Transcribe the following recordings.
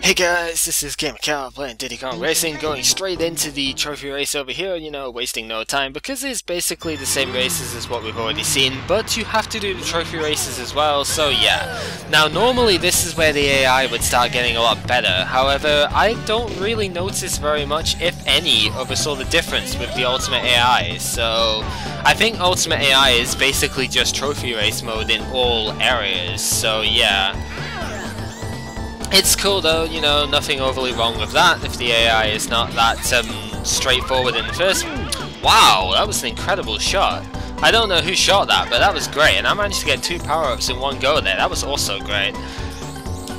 Hey guys, this is gamercal playing Diddy Racing, going straight into the trophy race over here, you know, wasting no time, because it's basically the same races as what we've already seen, but you have to do the trophy races as well, so yeah. Now normally this is where the AI would start getting a lot better, however, I don't really notice very much, if any, of a sort of difference with the Ultimate AI, so I think Ultimate AI is basically just trophy race mode in all areas, so yeah. It's cool though, you know, nothing overly wrong with that if the AI is not that straightforward in the first. Wow, that was an incredible shot. I don't know who shot that, but that was great, and I managed to get 2 power-ups in one go there. That was also great.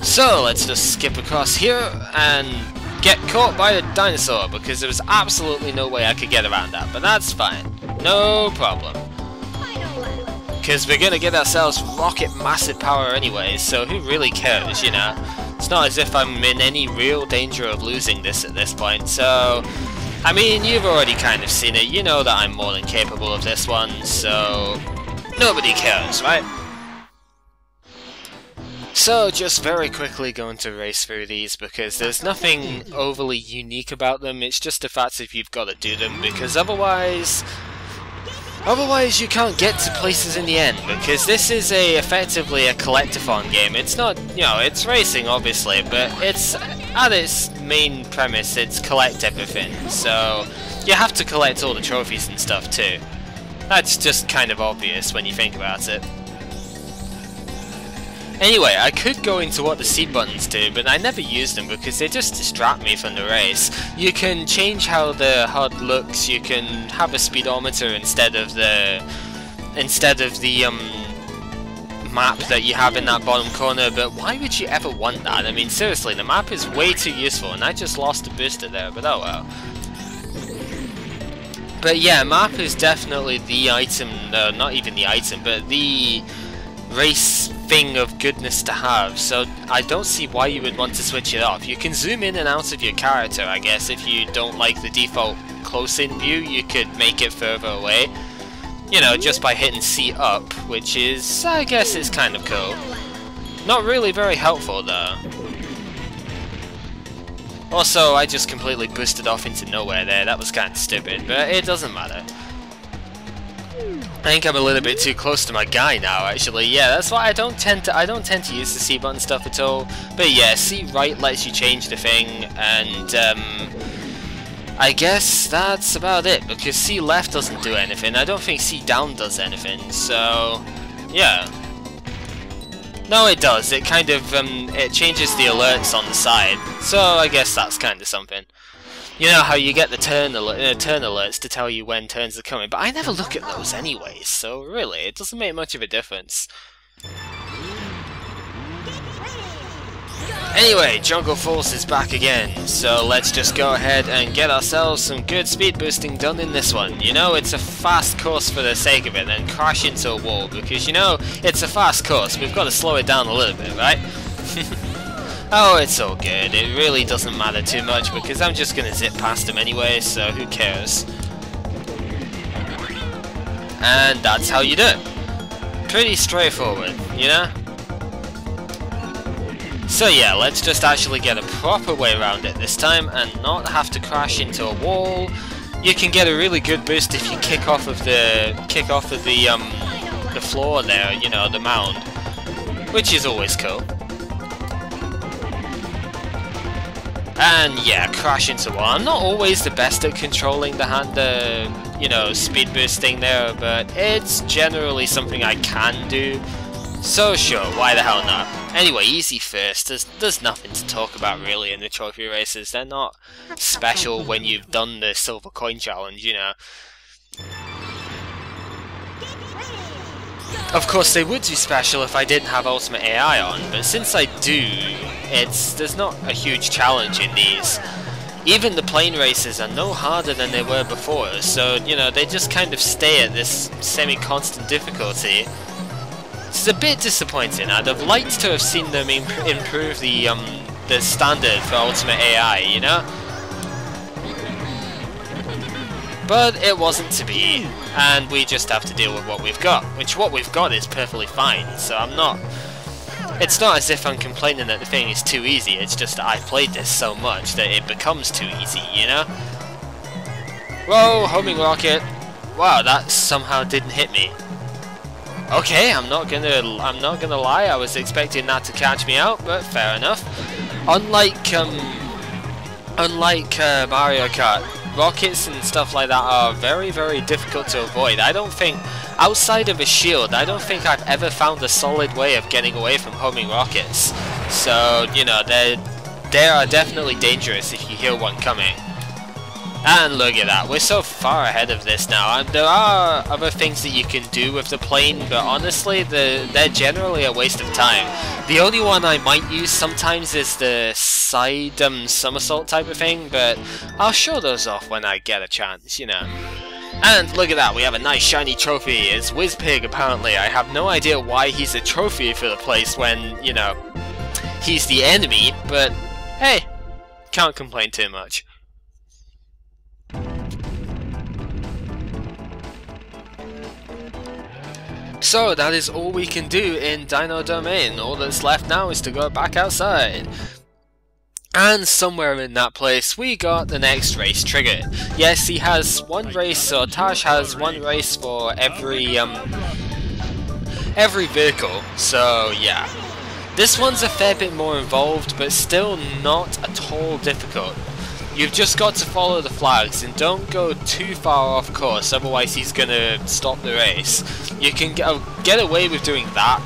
So let's just skip across here and get caught by a dinosaur, because there was absolutely no way I could get around that, but that's fine. No problem. Because we're gonna get ourselves rocket massive power anyway, so who really cares, you know? It's not as if I'm in any real danger of losing this at this point, so... I mean, you've already kind of seen it, you know that I'm more than capable of this one, so... nobody cares, right? So, just very quickly going to race through these, because there's nothing overly unique about them, it's just the fact that you've got to do them, because otherwise you can't get to places in the end, because this is effectively a collectathon game. It's not, you know, it's racing obviously, but it's, at its main premise, it's collect everything, so you have to collect all the trophies and stuff too. That's just kind of obvious when you think about it. Anyway, I could go into what the seed buttons do, but I never use them because they just distract me from the race. You can change how the HUD looks, you can have a speedometer instead of the map that you have in that bottom corner, but why would you ever want that? I mean, seriously, the map is way too useful, and I just lost a booster there, but oh well. But yeah, map is definitely the item, not even the item, but the race thing of goodness to have, so I don't see why you would want to switch it off. You can zoom in and out of your character, I guess. If you don't like the default close-in view, you could make it further away, you know, just by hitting C up, which is, I guess, is kind of cool. Not really very helpful though. Also, I just completely boosted off into nowhere there. That was kind of stupid, but it doesn't matter. I think I'm a little bit too close to my guy now, actually. Yeah, that's why I don't tend to use the C button stuff at all. But yeah, C right lets you change the thing, and I guess that's about it, because C left doesn't do anything. I don't think C down does anything, so yeah. No, it does. It kind of it changes the alerts on the side, so I guess that's kind of something. You know how you get the turn alerts to tell you when turns are coming, but I never look at those anyways, so really, it doesn't make much of a difference. Anyway, Jungle Force is back again, so let's just go ahead and get ourselves some good speed boosting done in this one. You know, it's a fast course for the sake of it, and crash into a wall, because you know, it's a fast course, we've got to slow it down a little bit, right? Oh, it's all good. It really doesn't matter too much because I'm just gonna zip past him anyway, so who cares? And that's how you do it. Pretty straightforward, you know? So yeah, let's just actually get a proper way around it this time and not have to crash into a wall. You can get a really good boost if you kick off of the floor there, you know, the mound, which is always cool. And yeah, crash into one. I'm not always the best at controlling you know, speed boosting there, but it's generally something I can do. So sure, why the hell not? Anyway, easy first. There's nothing to talk about really in the trophy races. They're not special when you've done the silver coin challenge, you know. Of course, they would be special if I didn't have Ultimate AI on, but since I do, there's not a huge challenge in these. Even the plane races are no harder than they were before, so, you know, they just kind of stay at this semi-constant difficulty. It's a bit disappointing. I'd have liked to have seen them improve the standard for Ultimate AI, you know? But it wasn't to be, and we just have to deal with what we've got, which what we've got is perfectly fine, so I'm not It's not as if I'm complaining that the thing is too easy, it's just that I played this so much that it becomes too easy, you know? Whoa, homing rocket. Wow, that somehow didn't hit me. Okay, I'm not gonna lie, I was expecting that to catch me out, but fair enough. Unlike Mario Kart, rockets and stuff like that are very, very difficult to avoid. I don't think, outside of a shield, I don't think I've ever found a solid way of getting away from homing rockets. So, you know, they are definitely dangerous if you hear one coming. And look at that, we're so far ahead of this now. And there are other things that you can do with the plane, but honestly, they're generally a waste of time. The only one I might use sometimes is the side somersault type of thing, but I'll show those off when I get a chance, you know. And look at that, we have a nice shiny trophy. It's Whizpig, apparently. I have no idea why he's a trophy for the place when, you know, he's the enemy, but hey, can't complain too much. So that is all we can do in Dino Domain. All that's left now is to go back outside. And somewhere in that place we got the next race triggered. Yes, he has one race, or Tash has one race for every vehicle, so yeah. This one's a fair bit more involved, but still not at all difficult. You've just got to follow the flags and don't go too far off course, otherwise he's gonna stop the race. You can get away with doing that.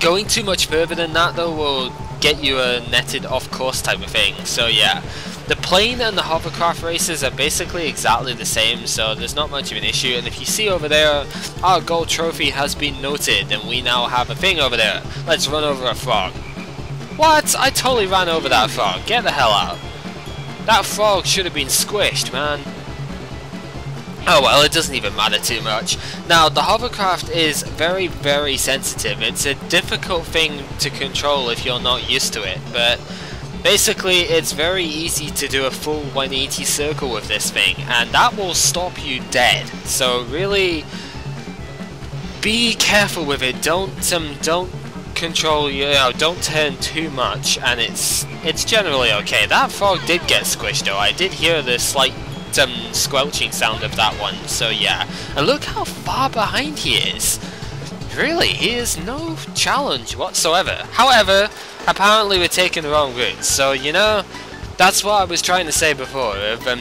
Going too much further than that though will get you a netted off course type of thing, so yeah. The plane and the hovercraft races are basically exactly the same, so there's not much of an issue. And if you see over there, our gold trophy has been noted and we now have a thing over there. Let's run over a frog. What? I totally ran over that frog. Get the hell out. That frog should have been squished, man. Oh well, it doesn't even matter too much. Now, the hovercraft is very, very sensitive. It's a difficult thing to control if you're not used to it, but basically it's very easy to do a full 180 circle with this thing, and that will stop you dead. So really, be careful with it. Don't control, you know, don't turn too much, and it's generally okay. That frog did get squished though. I did hear the slight squelching sound of that one, so yeah. And look how far behind he is. Really, he is no challenge whatsoever. However, apparently we're taking the wrong route, so you know, that's what I was trying to say before.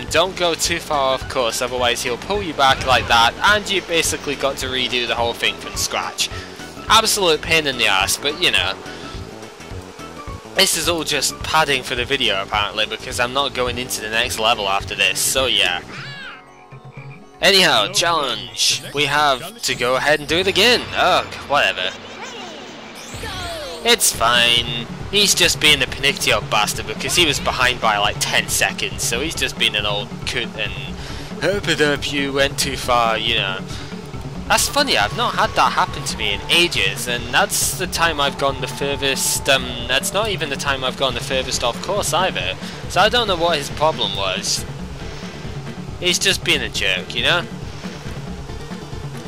Don't go too far off course, otherwise he'll pull you back like that, and you basically got to redo the whole thing from scratch. Absolute pain in the ass, but you know, this is all just padding for the video apparently, because I'm not going into the next level after this, so yeah. Anyhow, challenge. We have to go ahead and do it again. Ugh, whatever. It's fine. He's just being a panicky old bastard because he was behind by like 10 seconds, so he's just being an old coot and herp it up, you went too far, you know. That's funny, I've not had that happen to me in ages, and that's the time I've gone the furthest, that's not even the time I've gone the furthest off course either, so I don't know what his problem was. He's just being a jerk, you know?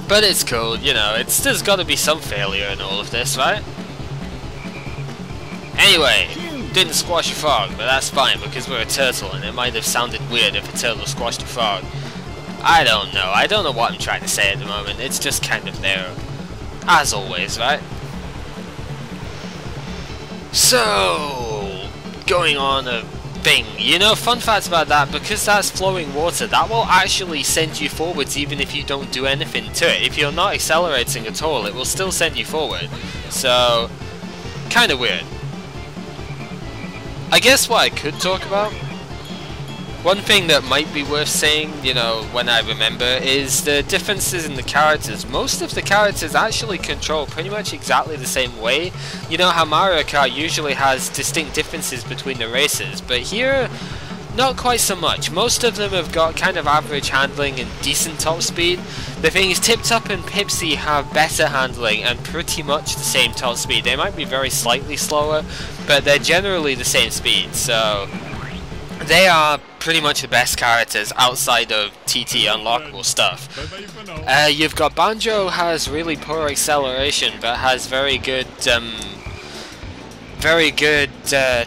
But it's cool, you know, there's gotta be some failure in all of this, right? Anyway, didn't squash a frog, but that's fine because we're a turtle and it might have sounded weird if a turtle squashed a frog. I don't know what I'm trying to say at the moment, it's just kind of there. As always, right? So, going on a thing, you know, fun fact about that, because that's flowing water, that will actually send you forwards even if you don't do anything to it. If you're not accelerating at all, it will still send you forward. So, kinda weird. I guess what I could talk about, one thing that might be worth saying, you know, when I remember, is the differences in the characters. Most of the characters actually control pretty much exactly the same way. You know how Mario Kart usually has distinct differences between the races, but here, not quite so much. Most of them have got kind of average handling and decent top speed. The thing is, Tip Top and Pipsy have better handling and pretty much the same top speed. They might be very slightly slower, but they're generally the same speed, so they are pretty much the best characters outside of TT unlockable stuff. You've got Banjo, has really poor acceleration but has very good very good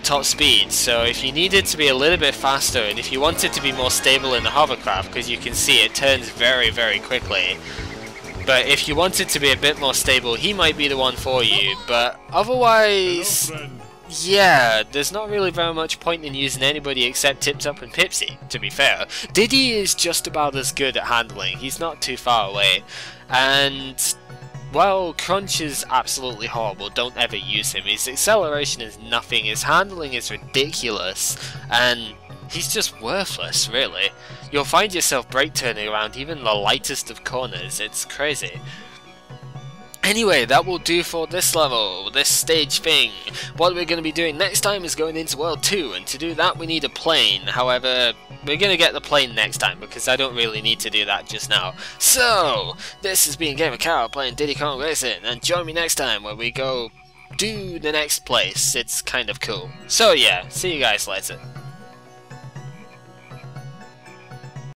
top speed, so if you needed to be a little bit faster and if you wanted to be more stable in the hovercraft, because you can see it turns very, very quickly, but if you wanted to be a bit more stable, he might be the one for you. But otherwise, yeah, there's not really very much point in using anybody except Tip Top and Pipsy, to be fair. Diddy is just about as good at handling, he's not too far away, and well, Crunch is absolutely horrible, don't ever use him. His acceleration is nothing, his handling is ridiculous, and he's just worthless, really. You'll find yourself brake turning around even the lightest of corners, it's crazy. Anyway, that will do for this level, this stage thing. What we're going to be doing next time is going into World 2, and to do that we need a plane. However, we're going to get the plane next time, because I don't really need to do that just now. So, this has been gamercal playing Diddy Kong Racing, and join me next time where we go do the next place. It's kind of cool. So yeah, see you guys later.